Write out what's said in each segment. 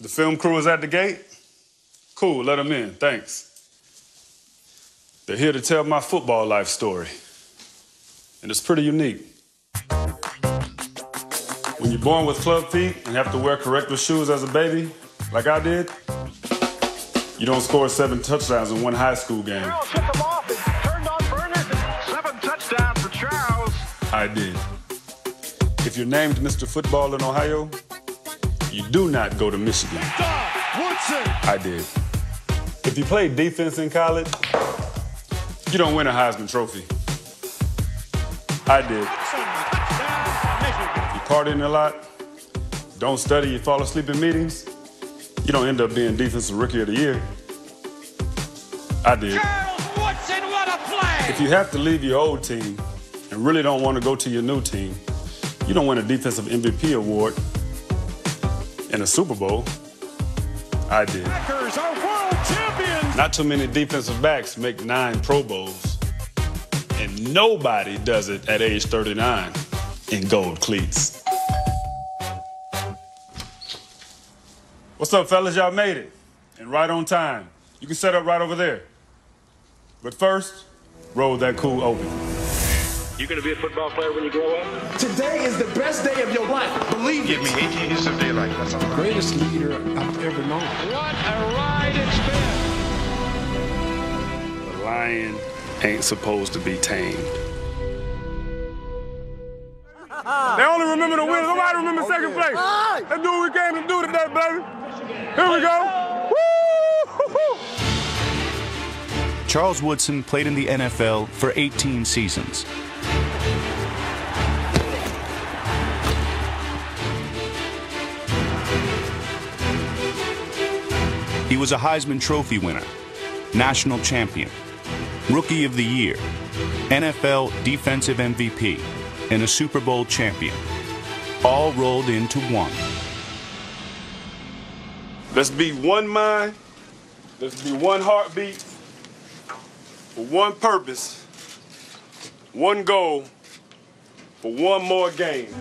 The film crew is at the gate? Cool, let them in, thanks. They're here to tell my football life story. And it's pretty unique. When you're born with club feet and have to wear corrective shoes as a baby, like I did, you don't score 7 touchdowns in one high school game. Took them off and turned on burners. 7 touchdowns for Charles. I did. If you're named Mr. Football in Ohio, you do not go to Michigan. Woodson. I did. If you played defense in college, you don't win a Heisman Trophy. I did. You partying a lot, don't study, you fall asleep in meetings, you don't end up being Defensive Rookie of the Year. I did. Charles Woodson, what a play! If you have to leave your old team and really don't want to go to your new team, you don't win a Defensive MVP award and a Super Bowl. I did. Packers are world champions! Not too many defensive backs make 9 Pro Bowls, and nobody does it at age 39 in gold cleats. What's up, fellas? Y'all made it, and right on time. You can set up right over there. But first, roll that cool open. You gonna be a football player when you grow up? Today is the best day of your life. Believe Give me 18 years of daylight. That's all. Greatest leader I've ever known. What a ride it's been! The lion ain't supposed to be tamed. They only remember the wins. Nobody remember second place. Let's do what we came to do today, baby. Here we go. Woo! Charles Woodson played in the NFL for 18 seasons. He was a Heisman Trophy winner, national champion, Rookie of the Year, NFL Defensive MVP, and a Super Bowl champion, all rolled into one. Let's be one mind. Let's be one heartbeat, for one purpose, one goal, for one more game.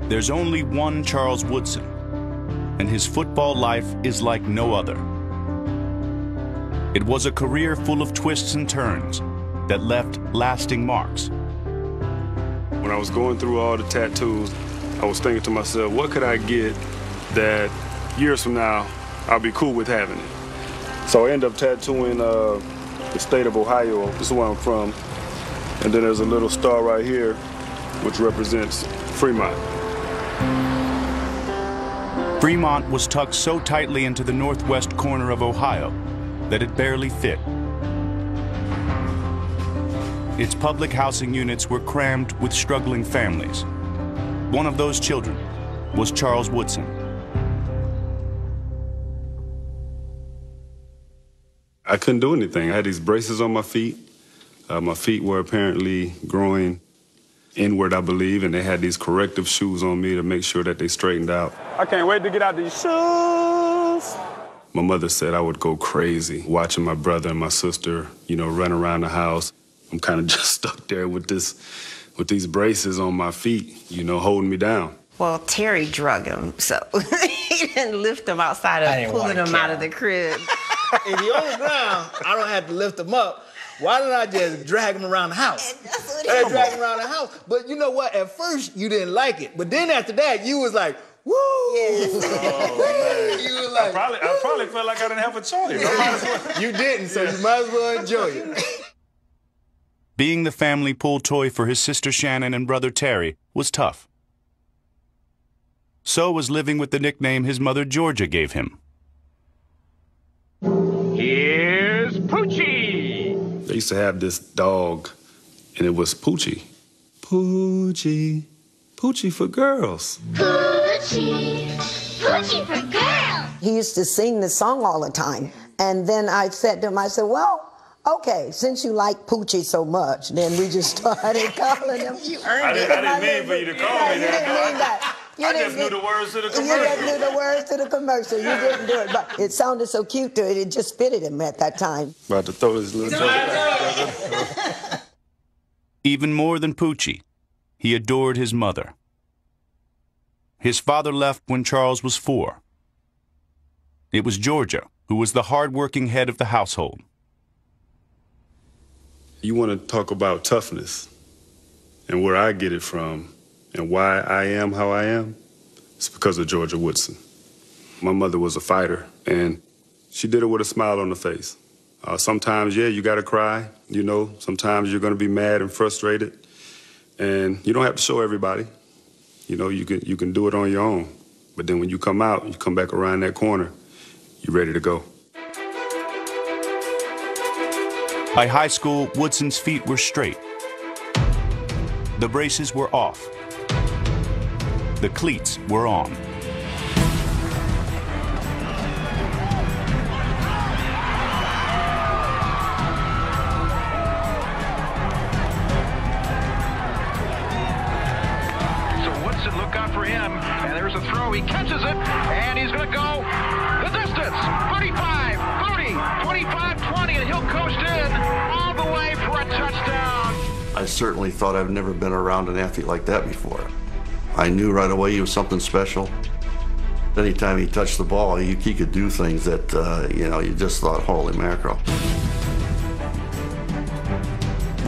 There's only one Charles Woodson, and his football life is like no other. It was a career full of twists and turns that left lasting marks. When I was going through all the tattoos, I was thinking to myself, what could I get that years from now, I'll be cool with having it? So I ended up tattooing the state of Ohio. This is where I'm from. And then there's a little star right here, which represents Fremont. Fremont was tucked so tightly into the northwest corner of Ohio that it barely fit. Its public housing units were crammed with struggling families. One of those children was Charles Woodson. I couldn't do anything. I had these braces on my feet. My feet were apparently growing inward, I believe, and they had these corrective shoes on me to make sure that they straightened out. I can't wait to get out these shoes. My mother said I would go crazy watching my brother and my sister, run around the house. I'm kind of just stuck there with these braces on my feet, holding me down. Well, Terry drug him, so he didn't lift him outside of pulling him out of the crib. If he's on the ground, I don't have to lift him up. Why don't I just drag him around the house? That's what Drag him around the house. But you know what? At first, you didn't like it. But then after that, you was like, woo! Yes. Oh, you was like, I probably felt like I didn't have a choice. You didn't, so you might as well enjoy it. Being the family pull toy for his sister Shannon and brother Terry was tough. So was living with the nickname his mother Georgia gave him. Here's Poochie. They used to have this dog, and it was Poochie. Poochie. Poochie for girls. Poochie. Poochie for girls. He used to sing the song all the time. And then I said to him, I said, well, okay, since you like Poochie so much, then we just started calling him. You earned it. I didn't mean for you to call me You didn't mean that. I just knew the words to the commercial. You just knew the words to the commercial. You didn't do it, but it sounded so cute to it. It just fitted him at that time. About to throw this little joke. Even more than Poochie, he adored his mother. His father left when Charles was 4. It was Georgia who was the hard-working head of the household. You want to talk about toughness and where I get it from and why I am how I am? It's because of Georgia Woodson. My mother was a fighter, and she did it with a smile on her face. Sometimes, yeah, you got to cry, you know. Sometimes you're going to be mad and frustrated, and you don't have to show everybody. You know, you can do it on your own. But then when you come out, you come back around that corner, you're ready to go. By high school, Woodson's feet were straight. The braces were off. The cleats were on. So Woodson, look out for him. And there's a throw. He catches it, and he's going to go the distance. 35, 30, 25, 20, and he'll coast in all the way for a touchdown. I certainly thought I've never been around an athlete like that before. I knew right away he was something special. Anytime he touched the ball, he could do things that, you just thought, holy mackerel.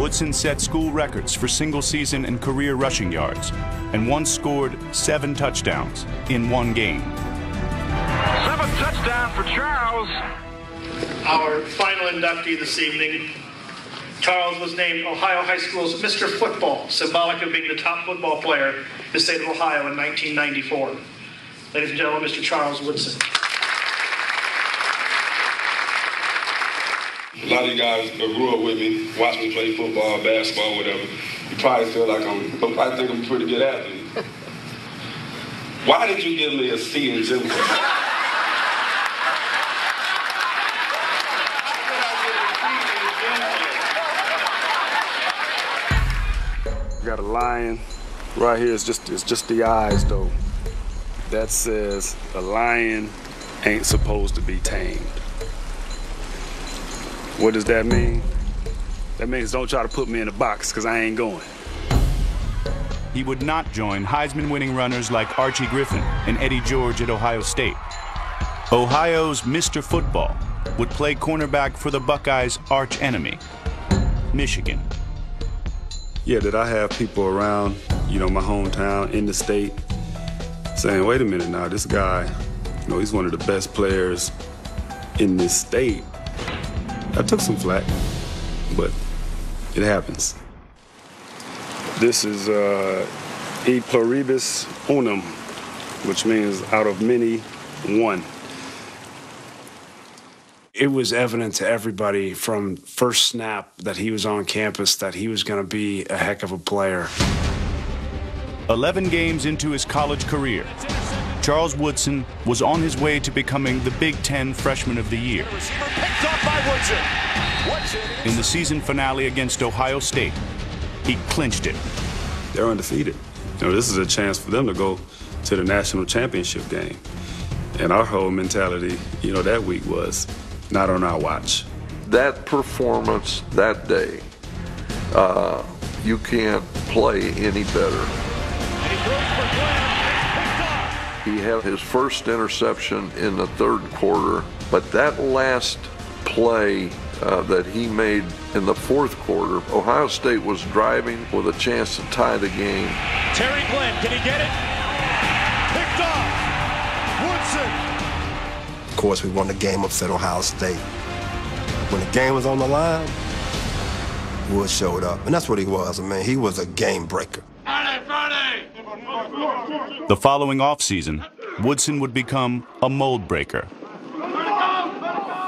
Woodson set school records for single-season and career rushing yards, and once scored 7 touchdowns in one game. 7 touchdowns for Charles. Our final inductee this evening, Charles, was named Ohio High School's Mr. Football, symbolic of being the top football player in the state of Ohio in 1994. Ladies and gentlemen, Mr. Charles Woodson. A lot of you guys that grew up with me, watch me play football, basketball, whatever. You probably feel like I think I'm a pretty good athlete. Why did you give me a C in gym class? Got a lion right here. It's just the eyes though. That says a lion ain't supposed to be tamed. What does that mean? That means don't try to put me in a box, because I ain't going. He would not join Heisman-winning runners like Archie Griffin and Eddie George at Ohio State. Ohio's Mr. Football would play cornerback for the Buckeyes' arch-enemy, Michigan. Yeah, did I have people around, my hometown, in the state, saying, wait a minute now, this guy, he's one of the best players in this state. I took some flack, but it happens. This is E pluribus unum, which means out of many, one. It was evident to everybody from first snap that he was on campus that he was going to be a heck of a player. 11 games into his college career, Charles Woodson was on his way to becoming the Big Ten Freshman of the Year. Picked off by Woodson. In the season finale against Ohio State, he clinched it. They're undefeated. This is a chance for them to go to the national championship game. And our whole mentality, that week was not on our watch. That performance that day, you can't play any better. He had his first interception in the third quarter, but that last play that he made in the fourth quarter, Ohio State was driving with a chance to tie the game. Terry Glenn, can he get it? Picked off. Woodson. Of course, we won the game, upset Ohio State. When the game was on the line, Wood showed up. And that's what he was, man. He was a game breaker. The following offseason, Woodson would become a mold breaker.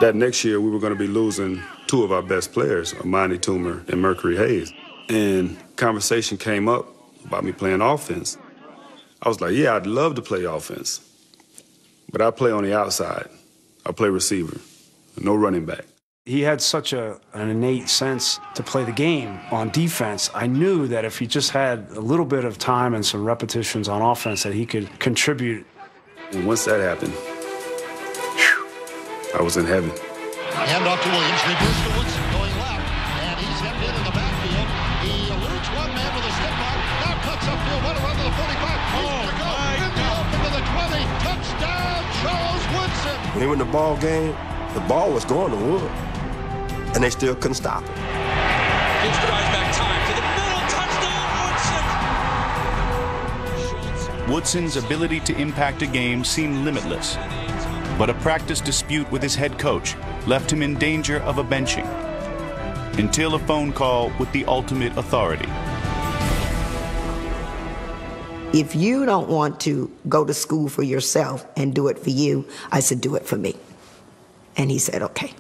That next year, we were going to be losing 2 of our best players, Amani Toomer and Mercury Hayes. And conversation came up about me playing offense. I was like, yeah, I'd love to play offense, but I play on the outside. I play receiver, no running back. He had such an innate sense to play the game on defense. I knew that if he just had a little bit of time and some repetitions on offense that he could contribute. And once that happened, I was in heaven. Hand off to Williams, reverse to Woodson going left, and he's hemmed in the backfield. He eludes one man with a stick back, now cuts upfield, want to run to the 45. He's going to go in the When he went to the ball game, the ball was going to Wood, and they still couldn't stop it. Pitch drives back time to the middle, touchdown, Woodson! Woodson's ability to impact a game seemed limitless, but a practice dispute with his head coach left him in danger of a benching, until a phone call with the ultimate authority. If you don't want to go to school for yourself and do it for you, I said, do it for me. And he said, okay.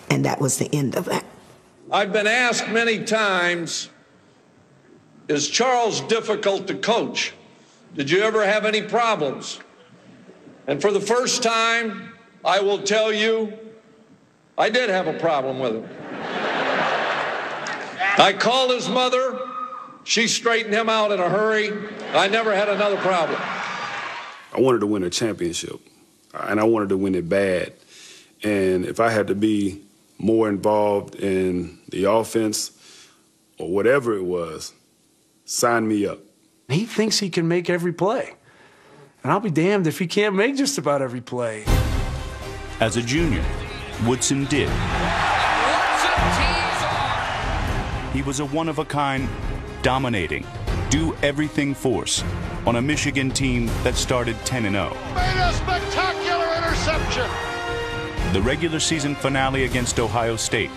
And that was the end of that. I've been asked many times, is Charles difficult to coach? Did you ever have any problems? And for the first time, I will tell you, I did have a problem with him. I called his mother. She straightened him out in a hurry. I never had another problem. I wanted to win a championship, and I wanted to win it bad. And if I had to be more involved in the offense or whatever it was, sign me up. He thinks he can make every play. And I'll be damned if he can't make just about every play. As a junior, Woodson did. He was a one-of-a-kind, dominating, do-everything force on a Michigan team that started 10-0. Made a spectacular interception. The regular season finale against Ohio State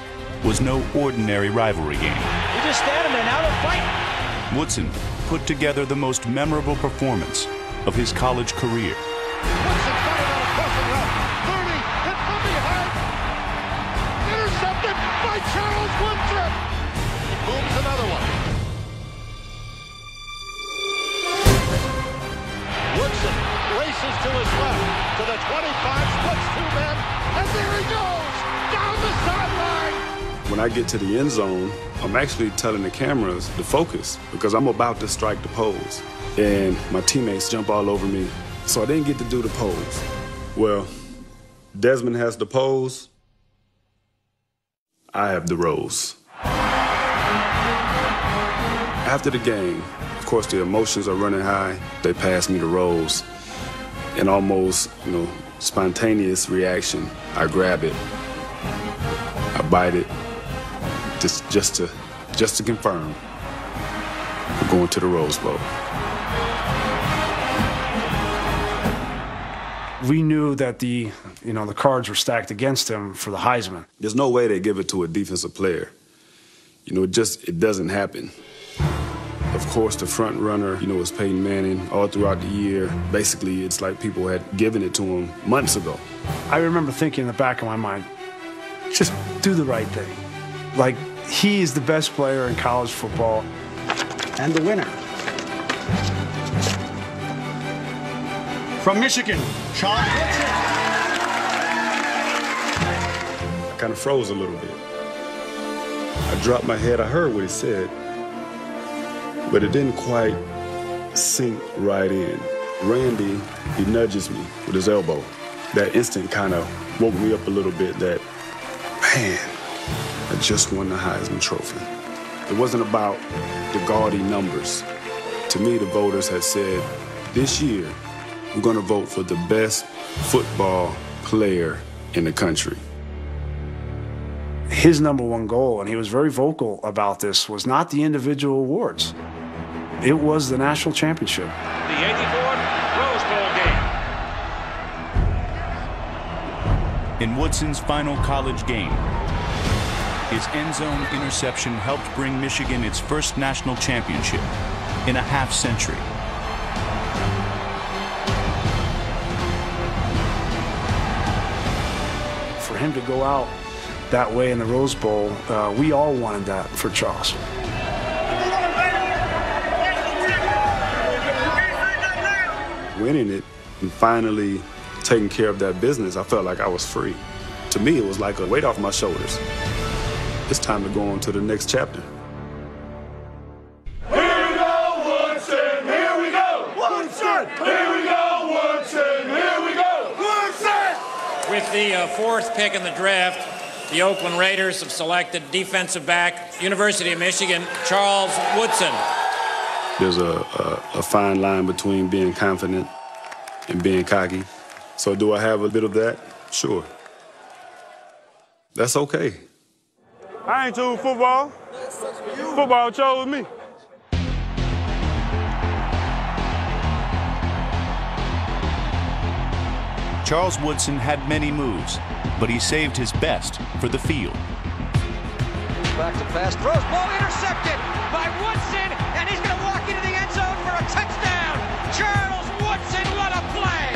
was no ordinary rivalry game. You're just standing there, now they're fighting. Woodson put together the most memorable performance of his college career. Woodson got it on a crossing route. 30, hit from behind. Intercepted by Charles Woodson. He booms another one. Woodson races to his left, to the 25, splits two men, and there he goes, down the sideline. When I get to the end zone, I'm actually telling the cameras to focus because I'm about to strike the pose. And my teammates jump all over me, so I didn't get to do the pose. Well, Desmond has the pose, I have the rose. After the game, of course, the emotions are running high. They pass me the rose. And almost, spontaneous reaction, I grab it, I bite it, just to confirm we're going to the Rose Bowl. We knew that the cards were stacked against him for the Heisman. There's no way they give it to a defensive player. It doesn't happen. Of course, the front runner, was Peyton Manning all throughout the year. Basically, it's like people had given it to him months ago. I remember thinking in the back of my mind, just do the right thing. Like, he is the best player in college football. And the winner, from Michigan, Charles Woodson. I kind of froze a little bit. I dropped my head. I heard what he said, but it didn't quite sink right in. Randy, he nudges me with his elbow. That instant kind of woke me up a little bit that, man, I just won the Heisman Trophy. It wasn't about the gaudy numbers. To me, the voters had said, this year, we're going to vote for the best football player in the country. His number one goal, and he was very vocal about this, was not the individual awards. It was the national championship. The 84th Rose Bowl game. In Woodson's final college game, his end zone interception helped bring Michigan its first national championship in a half-century. For him to go out that way in the Rose Bowl, we all wanted that for Charles. Winning it and finally taking care of that business, I felt like I was free. To me, it was like a weight off my shoulders. It's time to go on to the next chapter. Here we go, Woodson! Here we go! Woodson! Here we go, Woodson! Here we go! Woodson! With the fourth pick in the draft, the Oakland Raiders have selected defensive back, University of Michigan, Charles Woodson. There's a fine line between being confident and being cocky. So do I have a bit of that? Sure. That's okay. I ain't choose football. Football chose me. Charles Woodson had many moves, but he saved his best for the field. Back to pass, throws, ball intercepted by Woodson, and he's going to walk into the end zone for a touchdown. Charles Woodson, what a play!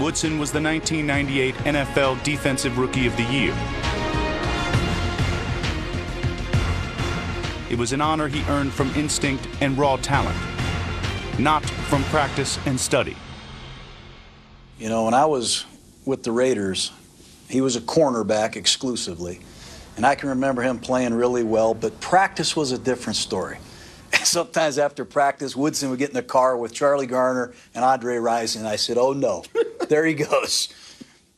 Woodson was the 1998 NFL Defensive Rookie of the Year. It was an honor he earned from instinct and raw talent, not from practice and study. You know, when I was with the Raiders, he was a cornerback exclusively. And I can remember him playing really well, but practice was a different story. Sometimes after practice, Woodson would get in the car with Charlie Garner and Andre Rice, and I said, oh no, there he goes.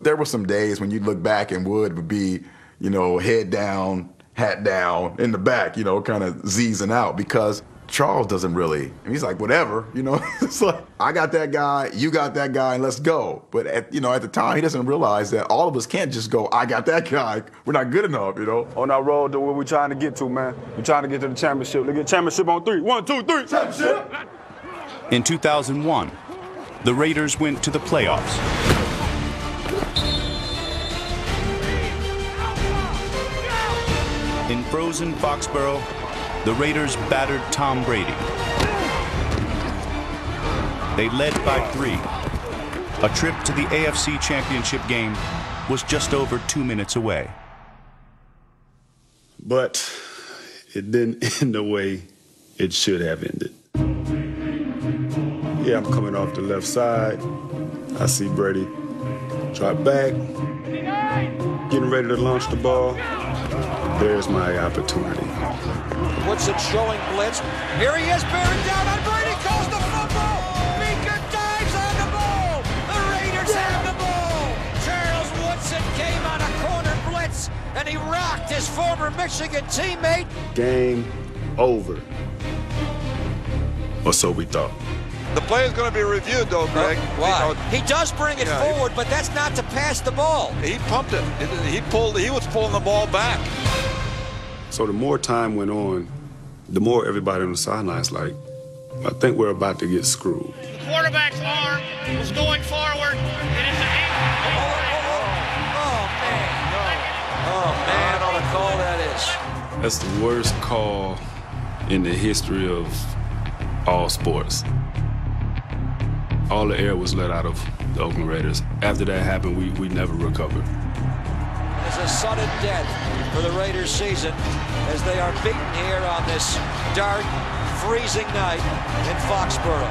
There were some days when you'd look back and Wood would be, you know, head down, hat down, in the back, you know, kind of zeezing out, because Charles doesn't really, he's like, whatever, you know. It's like, I got that guy, you got that guy, and let's go. But at the time, he doesn't realize that all of us can't just go, I got that guy. We're not good enough, you know. On our road to where we're trying to get to, man. We're trying to get to the championship. Let's get championship on 3. 1, 2, 3, championship! In 2001, the Raiders went to the playoffs. In frozen Foxborough, the Raiders battered Tom Brady. They led by 3. A trip to the AFC Championship game was just over 2 minutes away. But it didn't end the way it should have ended. Yeah, I'm coming off the left side. I see Brady drop back, getting ready to launch the ball. There's my opportunity. Woodson showing blitz. Here he is, bearing down on Brady. Calls the fumble. Meeker dives on the ball. The Raiders have the ball. Charles Woodson came on a corner blitz, and he rocked his former Michigan teammate. Game over. Or so we thought. The play is going to be reviewed, though, Greg. Why? He does bring it forward, but that's not to pass the ball. He pumped it. He was pulling the ball back. So the more time went on, the more everybody on the sidelines like, I think we're about to get screwed. The quarterback's arm was going forward. It is an Oh, man, what a call that is. That's the worst call in the history of all sports. All the air was let out of the Oakland Raiders. After that happened, we never recovered. It's a sudden death for the Raiders season as they are beaten here on this dark, freezing night in Foxborough.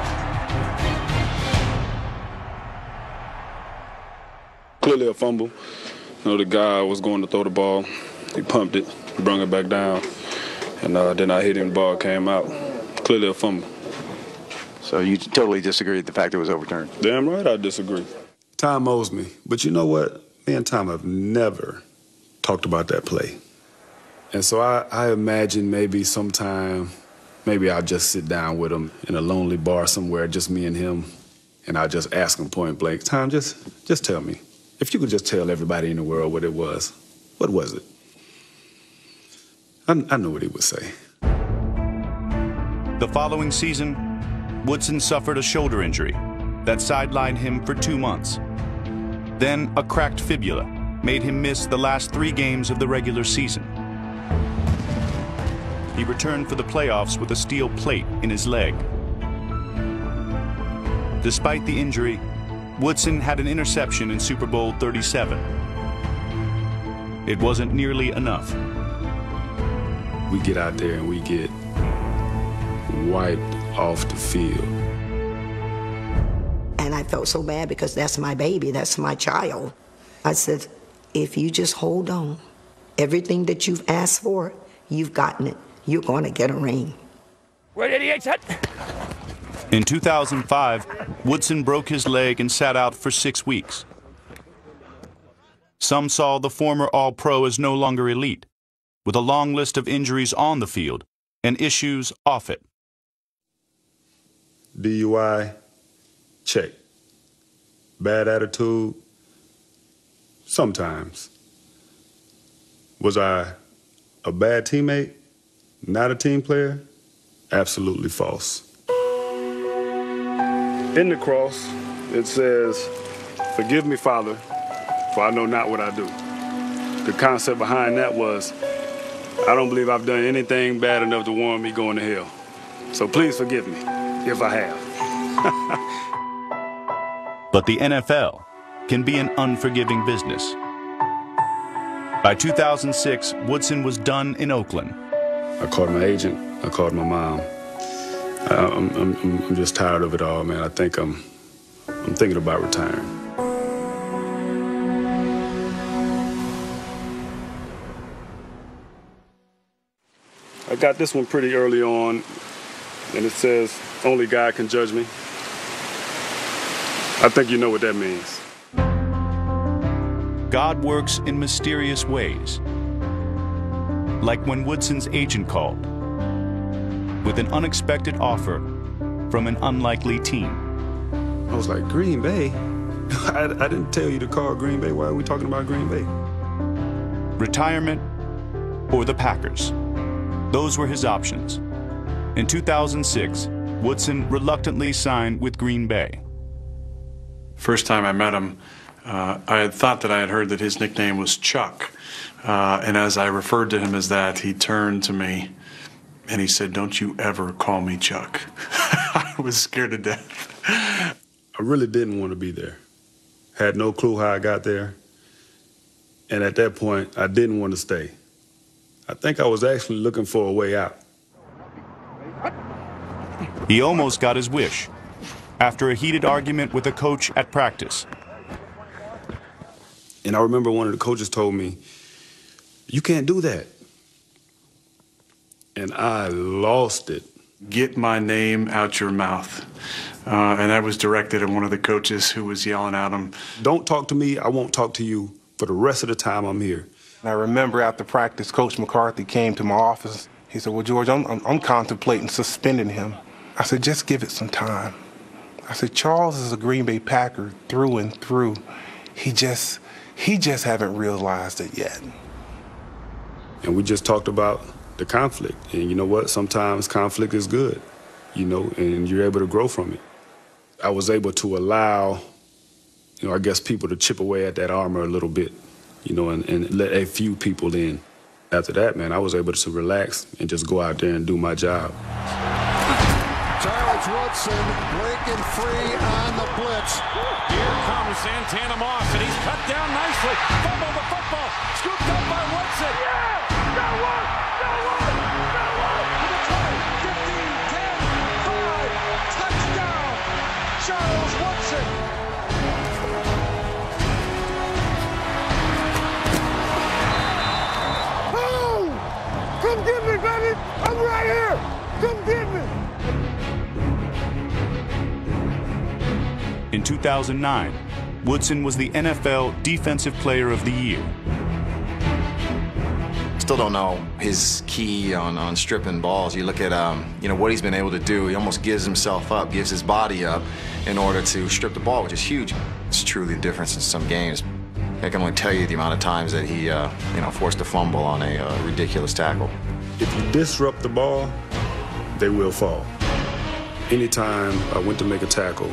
Clearly a fumble. You know, the guy was going to throw the ball. He pumped it, brought it back down, and then I hit him, the ball came out. Clearly a fumble. So you totally disagree with the fact it was overturned? Damn right I disagree. Tom owes me. But you know what? Me and Tom have never talked about that play. And so I imagine maybe sometime, maybe I'll just sit down with him in a lonely bar somewhere, just me and him, and I'll just ask him point blank, Tom, just tell me. If you could just tell everybody in the world what it was, what was it? I know what he would say. The following season, Woodson suffered a shoulder injury that sidelined him for 2 months. Then a cracked fibula made him miss the last 3 games of the regular season. He returned for the playoffs with a steel plate in his leg. Despite the injury, Woodson had an interception in Super Bowl 37. It wasn't nearly enough. We get out there and we get wiped off the field. And I felt so bad because that's my baby, that's my child. I said, if you just hold on, everything that you've asked for, you've gotten it. You're going to get a ring. Where did he hit? In 2005, Woodson broke his leg and sat out for 6 weeks. Some saw the former All-Pro as no longer elite, with a long list of injuries on the field and issues off it. DUI, check. bad attitude? Sometimes. Was I a bad teammate? Not a team player? Absolutely false. In the cross, it says, "Forgive me, Father, for I know not what I do." The concept behind that was, I don't believe I've done anything bad enough to warrant me going to hell. So please forgive me, if I have. But the NFL can be an unforgiving business. By 2006, Woodson was done in Oakland. I called my agent, I called my mom. I'm just tired of it all, man. I think I'm thinking about retiring. I got this one pretty early on, and it says, "Only God can judge me." I think you know what that means. God works in mysterious ways. Like when Woodson's agent called with an unexpected offer from an unlikely team. I was like, Green Bay? I didn't tell you to call Green Bay. Why are we talking about Green Bay? Retirement or the Packers. Those were his options. In 2006, Woodson reluctantly signed with Green Bay. First time I met him, I had thought that I had heard that his nickname was Chuck. And as I referred to him as that, he turned to me and he said, "Don't you ever call me Chuck." I was scared to death. I really didn't want to be there. Had no clue how I got there. And at that point, I didn't want to stay. I think I was actually looking for a way out. He almost got his wish after a heated argument with a coach at practice. And I remember one of the coaches told me, "You can't do that." And I lost it. "Get my name out your mouth." And that was directed at one of the coaches who was yelling at him. "Don't talk to me, I won't talk to you for the rest of the time I'm here." And I remember after practice, Coach McCarthy came to my office. He said, "Well, George, I'm contemplating suspending him." I said, "Just give it some time." I said, "Charles is a Green Bay Packer through and through. He just haven't realized it yet." And we just talked about the conflict. And you know what? Sometimes conflict is good, and you're able to grow from it. I was able to allow, I guess, people to chip away at that armor a little bit, and let a few people in. After that, man, I was able to relax and just go out there and do my job. Charles Woodson breaking free on the blitz. Here comes Santana Moss, and he's cut down nicely. Fumble the football, scooped up by Woodson. Yeah! Got one! Got one! Got one! To the 20, 15, 10, 5, touchdown! Charles Woodson! Oh! Come get me, baby! I'm right here! Come get me! In 2009, Woodson was the NFL Defensive Player of the Year. Still don't know his key on stripping balls. You look at what he's been able to do. He almost gives himself up, gives his body up in order to strip the ball, which is huge. It's truly the difference in some games. I can only tell you the amount of times that he forced a fumble on a ridiculous tackle. If you disrupt the ball, they will fall. Anytime I went to make a tackle,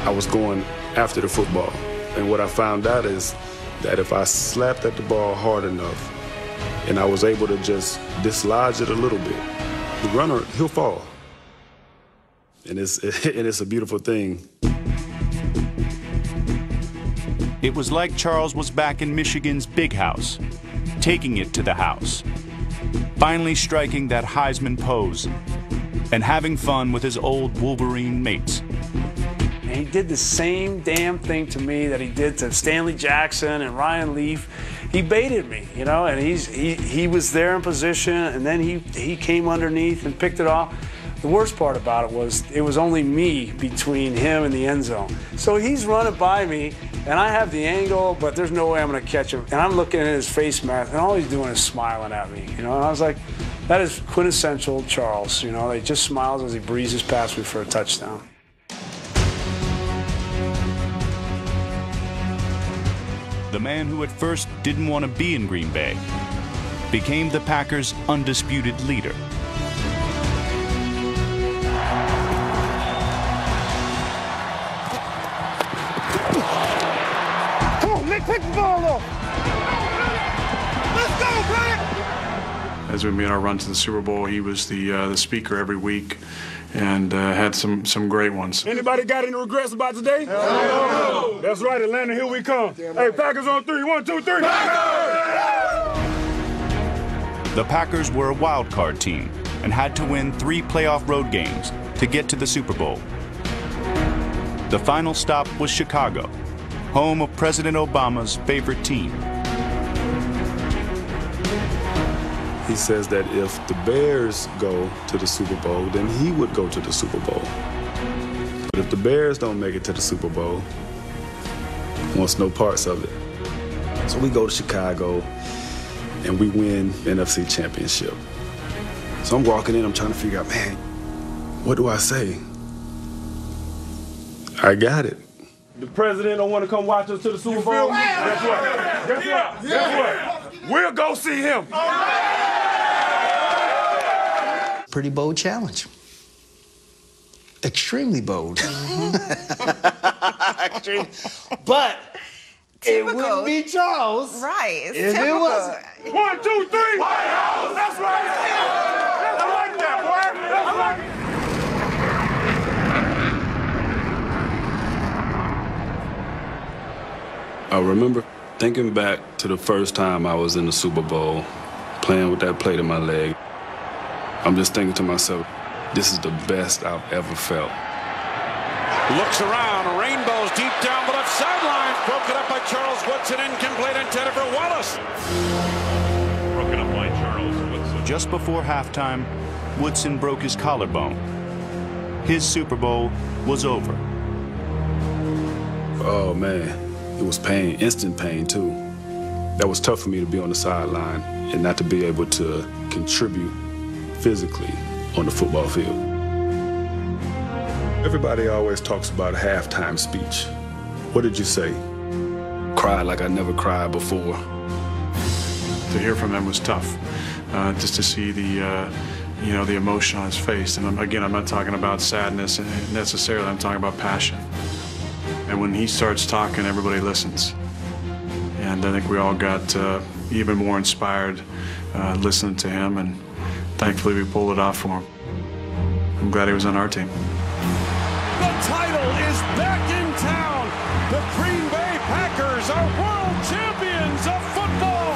I was going after the football. And what I found out is that if I slapped at the ball hard enough and I was able to just dislodge it a little bit, the runner, he'll fall. And it's a beautiful thing. It was like Charles was back in Michigan's big house, taking it to the house, finally striking that Heisman pose, and having fun with his old Wolverine mates. He did the same damn thing to me that he did to Stanley Jackson and Ryan Leaf. He baited me, and he was there in position, and then he came underneath and picked it off. The worst part about it was only me between him and the end zone. So he's running by me, and I have the angle, but there's no way I'm going to catch him. And I'm looking at his face mask, and all he's doing is smiling at me, And I was like, that is quintessential Charles, He just smiles as he breezes past me for a touchdown. the man who at first didn't want to be in Green Bay, became the Packers' undisputed leader. Come on, Nick, pick the ball off. Let's go, Black! As we made our run to the Super Bowl, he was the speaker every week, and had some great ones. Anybody got any regrets about today? No. That's right, Atlanta, here we come. Hey, Packers on 3. 1, 2, 3. Packers! The Packers were a wild card team and had to win 3 playoff road games to get to the Super Bowl. The final stop was Chicago, home of President Obama's favorite team. He says that if the Bears go to the Super Bowl, then he would go to the Super Bowl. But if the Bears don't make it to the Super Bowl, he wants no parts of it. So we go to Chicago, and we win NFC Championship. So I'm walking in, I'm trying to figure out, man, what do I say? I got it. The president don't want to come watch us to the Super Bowl. Guess what? Guess what? Guess what? We'll go see him. Pretty bold challenge. Extremely bold. Extreme. But it wouldn't be Charles. Right. If it wasn't. 1, 2, 3. White House. That's right. I like that, boy. That's right. I remember thinking back to the first time I was in the Super Bowl, playing with that plate in my leg. I'm just thinking to myself, this is the best I've ever felt. Looks around, rainbows deep down the left sideline. Broken up by Charles Woodson, incomplete intended for Wallace. Broken up by Charles Woodson. Just before halftime, Woodson broke his collarbone. His Super Bowl was over. Oh, man. It was pain, instant pain, too. That was tough for me to be on the sideline and not to be able to contribute physically on the football field. Everybody always talks about a halftime speech. What did you say? Cried like I never cried before. To hear from him was tough. Just to see the emotion on his face. And again, I'm not talking about sadness necessarily, I'm talking about passion. And when he starts talking, everybody listens. And I think we all got even more inspired listening to him, and thankfully we pulled it off for him. I'm glad he was on our team. The title is back in town. The Green Bay Packers are world champions of football.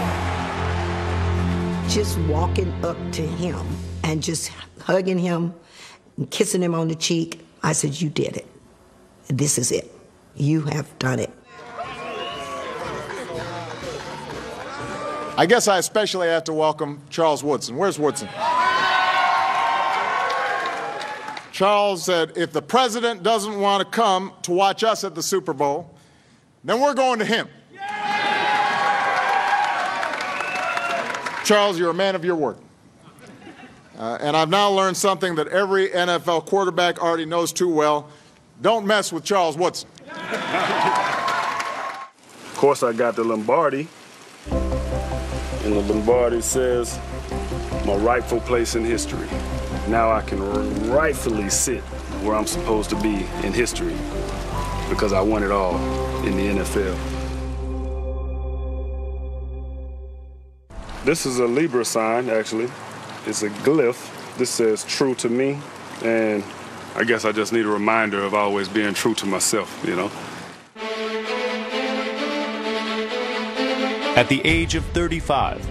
Just walking up to him and just hugging him and kissing him on the cheek, I said, you did it. This is it. You have done it. I guess I especially have to welcome Charles Woodson. Where's Woodson? Charles said, if the president doesn't want to come to watch us at the Super Bowl, then we're going to him. Charles, you're a man of your word. And I've now learned something that every NFL quarterback already knows too well. Don't mess with Charles Woodson. Of course, I got the Lombardi. And the Lombardi says, my rightful place in history. Now I can rightfully sit where I'm supposed to be in history because I won it all in the NFL. This is a Libra sign, actually. It's a glyph. This says true to me, and I guess I just need a reminder of always being true to myself, you know? At the age of 35,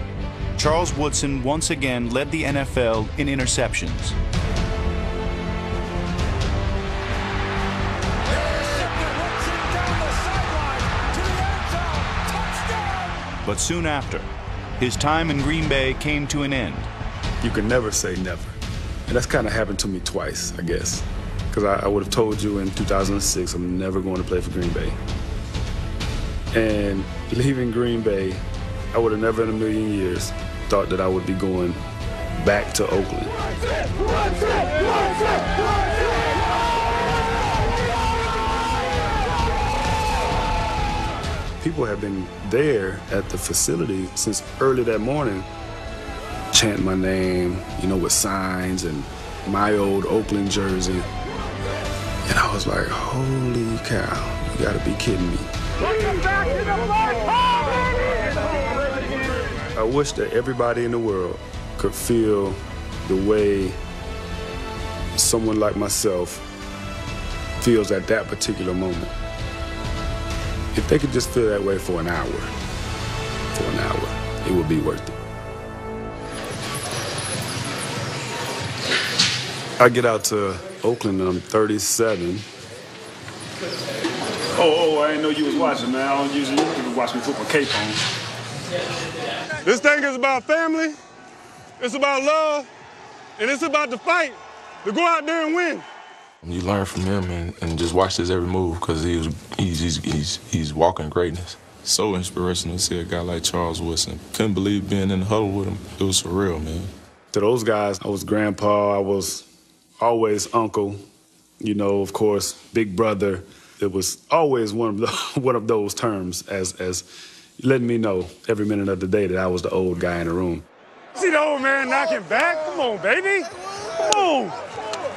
Charles Woodson once again led the NFL in interceptions. But soon after, his time in Green Bay came to an end. You can never say never. And that's kind of happened to me twice, I guess. Because I would have told you in 2006 I'm never going to play for Green Bay. And leaving Green Bay, I would have never in a million years thought that I would be going back to Oakland. People people have been there at the facility since early that morning, chanting my name, you know, with signs and my old Oakland jersey. And I was like, holy cow, you gotta be kidding me. I wish that everybody in the world could feel the way someone like myself feels at that particular moment. If they could just feel that way for an hour, it would be worth it. I get out to Oakland and I'm 37. I didn't know you was watching, man. I don't usually watch me put my cape on. This thing is about family, it's about love, and it's about the fight to go out there and win. You learn from him and just watch his every move because he's walking greatness. So inspirational to see a guy like Charles Woodson. Couldn't believe being in the huddle with him. It was surreal, man. To those guys, I was grandpa, I was always uncle, you know, of course, big brother. It was always one of those terms as letting me know every minute of the day that I was the old guy in the room. See the old man knocking back? Come on, baby. Come on.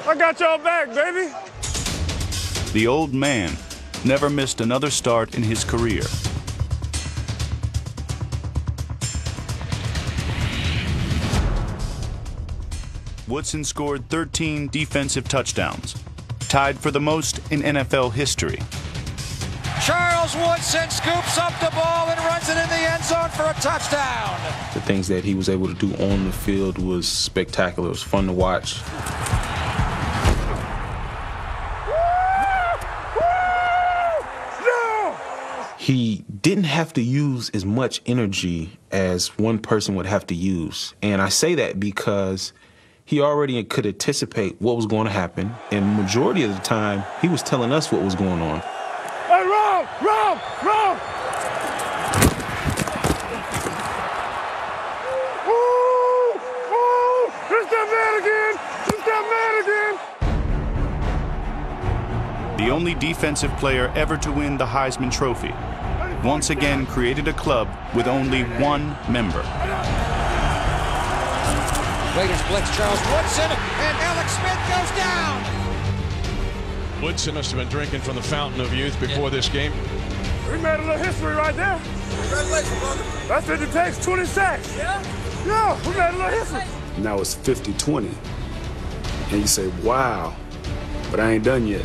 I got y'all back, baby. The old man never missed another start in his career. Woodson scored 13 defensive touchdowns, tied for the most in NFL history. Charles Woodson scoops up the ball and runs it in the end zone for a touchdown. The things that he was able to do on the field was spectacular. It was fun to watch. He didn't have to use as much energy as one person would have to use. And I say that because he already could anticipate what was going to happen. And majority of the time, he was telling us what was going on. Hey, Rob! It's that man again! The only defensive player ever to win the Heisman Trophy once again created a club with only one member. Raiders blitz Charles Woodson, and Alex Smith goes down. Woodson must have been drinking from the fountain of youth before this game. We made a little history right there. Congratulations, brother. That's what it takes, 20 sacks. Yeah, we made a little history. Now it's 50-20. And you say, wow, but I ain't done yet.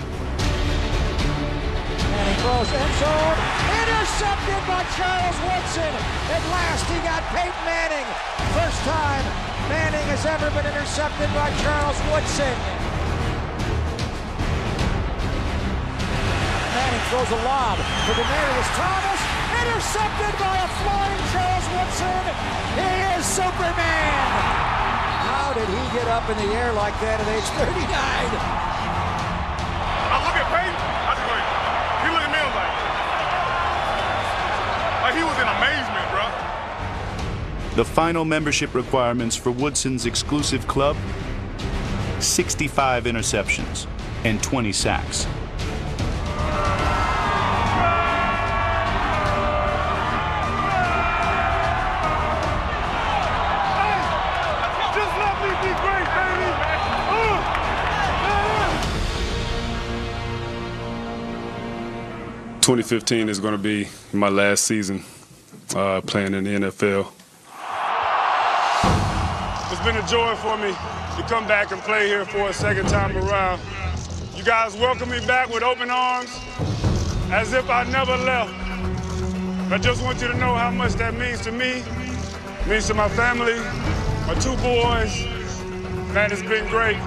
Manning throws end zone, intercepted by Charles Woodson. At last he got Peyton Manning. First time Manning has ever been intercepted by Charles Woodson. Manning throws a lob for Demaryius Thomas. Intercepted by a flying Charles Woodson. He is Superman. How did he get up in the air like that at age 39? I look at Peyton, I just like, he looked at me, I was like he was in amazement, bro. The final membership requirements for Woodson's exclusive club: 65 interceptions and 20 sacks. Just let me be great, baby. 2015 is going to be my last season playing in the NFL. It's been a joy for me to come back and play here for a second time around. You guys welcome me back with open arms, as if I never left. I just want you to know how much that means to me, means to my family, my two boys. Man, it's been great.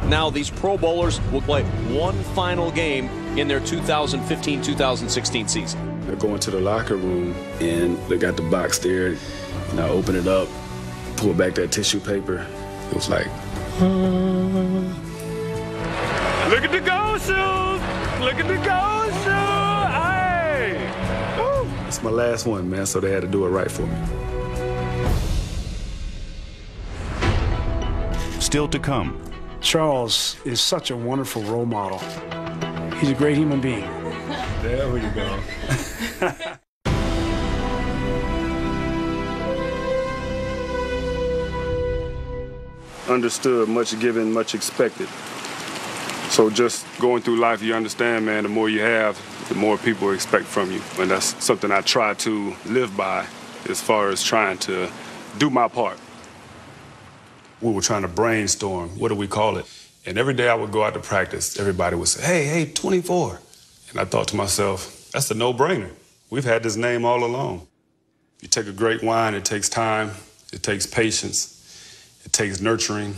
Now these Pro Bowlers will play one final game in their 2015-2016 season. I go into the locker room and they got the box there, and I open it up, pull back that tissue paper. It was like, Look at the gold shoes! Look at the gold shoes! Hey! Woo! it's my last one, man, so they had to do it right for me. Still to come, Charles is such a wonderful role model. He's a great human being. There we go. Understood, much given, much expected. So just going through life, you understand, man, the more you have, the more people expect from you. And that's something I try to live by as far as trying to do my part. We were trying to brainstorm, what do we call it? And every day I would go out to practice, everybody would say, hey, 24. And I thought to myself, that's a no-brainer. We've had this name all along. You take a great wine, it takes time, it takes patience, it takes nurturing,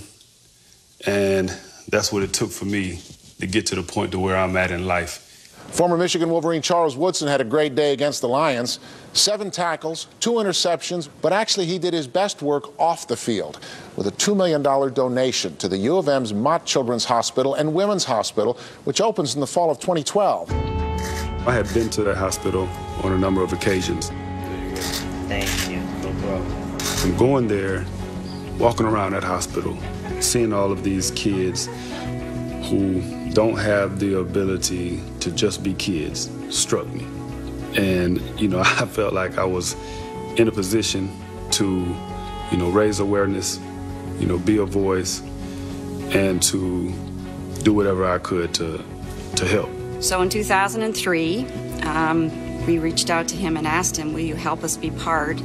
and that's what it took for me to get to the point to where I'm at in life. Former Michigan Wolverine Charles Woodson had a great day against the Lions. 7 tackles, 2 interceptions, but actually he did his best work off the field with a $2 million donation to the U of M's Mott Children's Hospital and Women's Hospital, which opens in the fall of 2012. I had been to that hospital on a number of occasions. Thank you. No problem. I'm going there, walking around that hospital, seeing all of these kids who don't have the ability to just be kids struck me. And, you know, I felt like I was in a position to, you know, raise awareness, you know, be a voice, and to do whatever I could to help. So in 2003, we reached out to him and asked him, will you help us be part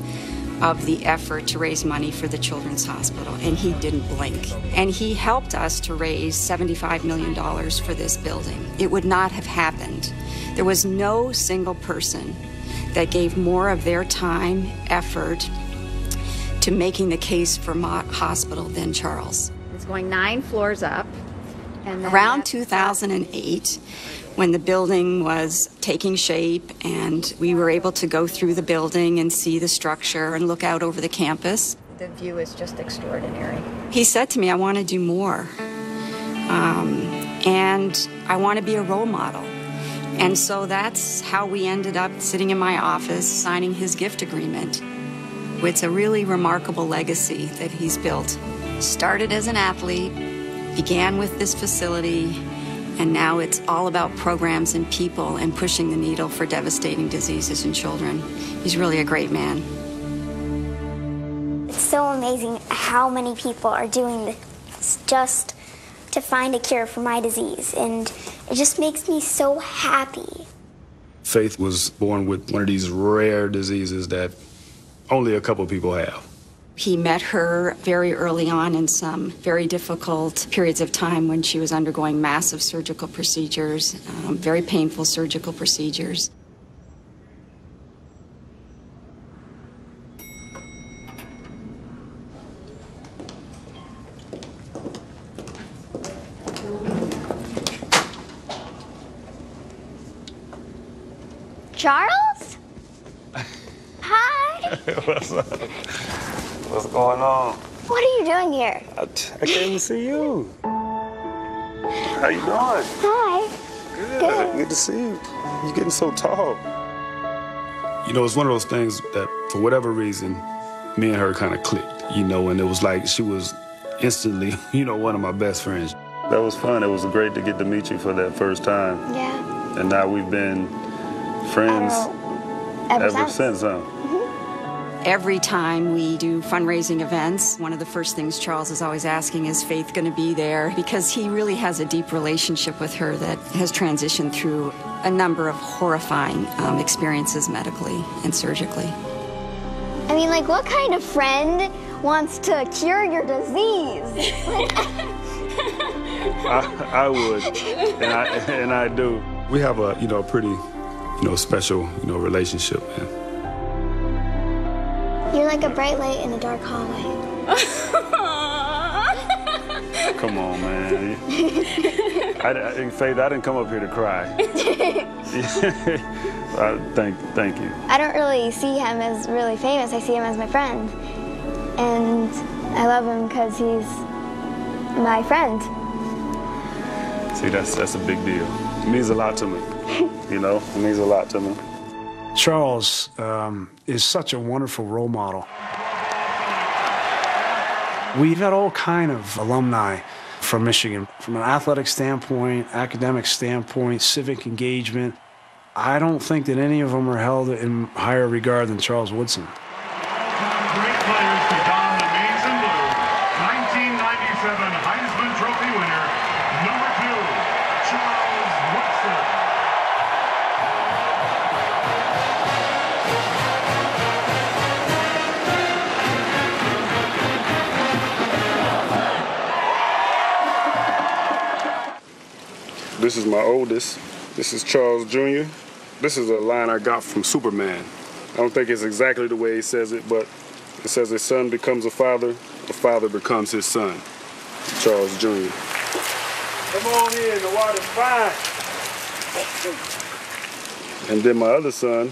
of the effort to raise money for the Children's Hospital? And he didn't blink. And he helped us to raise $75 million for this building. It would not have happened. There was no single person that gave more of their time, effort to making the case for Mott Hospital than Charles. It's going 9 floors up. And around 2008, when the building was taking shape and we were able to go through the building and see the structure and look out over the campus. The view is just extraordinary. He said to me, I want to do more. And I want to be a role model. And so that's how we ended up sitting in my office signing his gift agreement. It's a really remarkable legacy that he's built. Started as an athlete, began with this facility, and now it's all about programs and people and pushing the needle for devastating diseases in children. He's really a great man. It's so amazing how many people are doing this just to find a cure for my disease, and it just makes me so happy. Faith was born with one of these rare diseases that only a couple people have. He met her very early on in some very difficult periods of time when she was undergoing massive surgical procedures, very painful surgical procedures. Charles? Hi. What's up? What's going on? What are you doing here? I came to see you. How you doing? Hi. Good. Good to see you. You're getting so tall. You know, it's one of those things that, for whatever reason, me and her kind of clicked, you know, and it was like she was instantly, you know, one of my best friends. That was fun. It was great to get to meet you for that first time. Yeah. And now we've been friends ever since, huh? Every time we do fundraising events, one of the first things Charles is always asking, is Faith going to be there? Because he really has a deep relationship with her that has transitioned through a number of horrifying experiences medically and surgically. I mean, like, what kind of friend wants to cure your disease? I would, and I do. We have a, you know, pretty, you know, special, you know, relationship, man. You're like a bright light in a dark hallway. Come on, man. Faith, I didn't come up here to cry. Thank you. I don't really see him as really famous. I see him as my friend. And I love him because he's my friend. See, that's a big deal. It means a lot to me. You know, it means a lot to me. Charles is such a wonderful role model. We've had all kind of alumni from Michigan. From an athletic standpoint, academic standpoint, civic engagement, I don't think that any of them are held in higher regard than Charles Woodson. Great players to don the maize and blue. 1997 Heisman Trophy winner, number 2, Charles Woodson. This is my oldest. This is Charles Jr. This is a line I got from Superman. I don't think it's exactly the way he says it, but it says a son becomes a father becomes his son. Charles Jr. Come on in, the water's fine. And then my other son,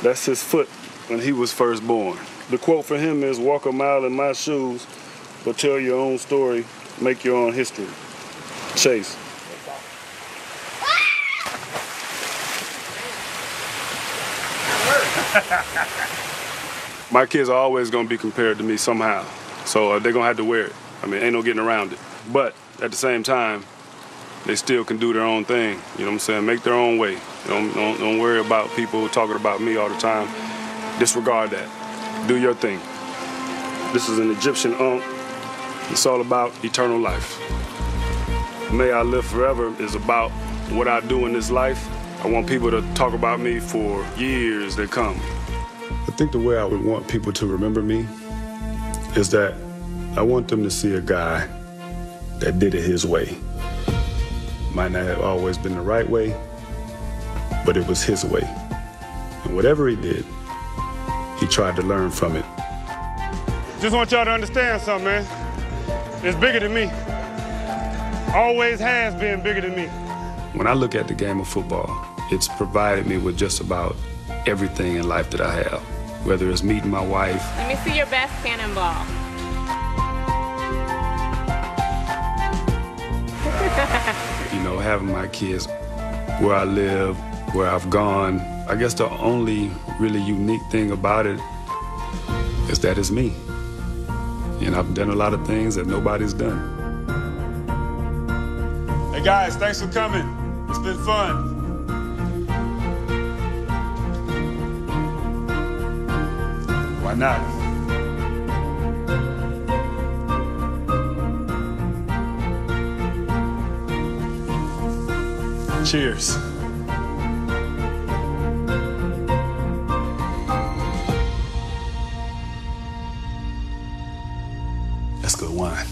that's his foot when he was first born. The quote for him is, walk a mile in my shoes, but tell your own story, make your own history. Chase. My kids are always going to be compared to me somehow, so they're going to have to wear it. I mean, ain't no getting around it. But at the same time, they still can do their own thing. You know what I'm saying? Make their own way. Don't worry about people talking about me all the time. Disregard that. Do your thing. This is an Egyptian Ankh. It's all about eternal life. May I Live Forever is about what I do in this life. I want people to talk about me for years that come. I think the way I would want people to remember me is that I want them to see a guy that did it his way. Might not have always been the right way, but it was his way. And whatever he did, he tried to learn from it. Just want y'all to understand something, man. It's bigger than me. Always has been bigger than me. When I look at the game of football, it's provided me with just about everything in life that I have, whether it's meeting my wife. Let me see your best cannonball. You know, having my kids, where I live, where I've gone. I guess the only really unique thing about it is that it's me. And I've done a lot of things that nobody's done. Hey guys, thanks for coming. It's been fun. Why not? Cheers. That's good wine.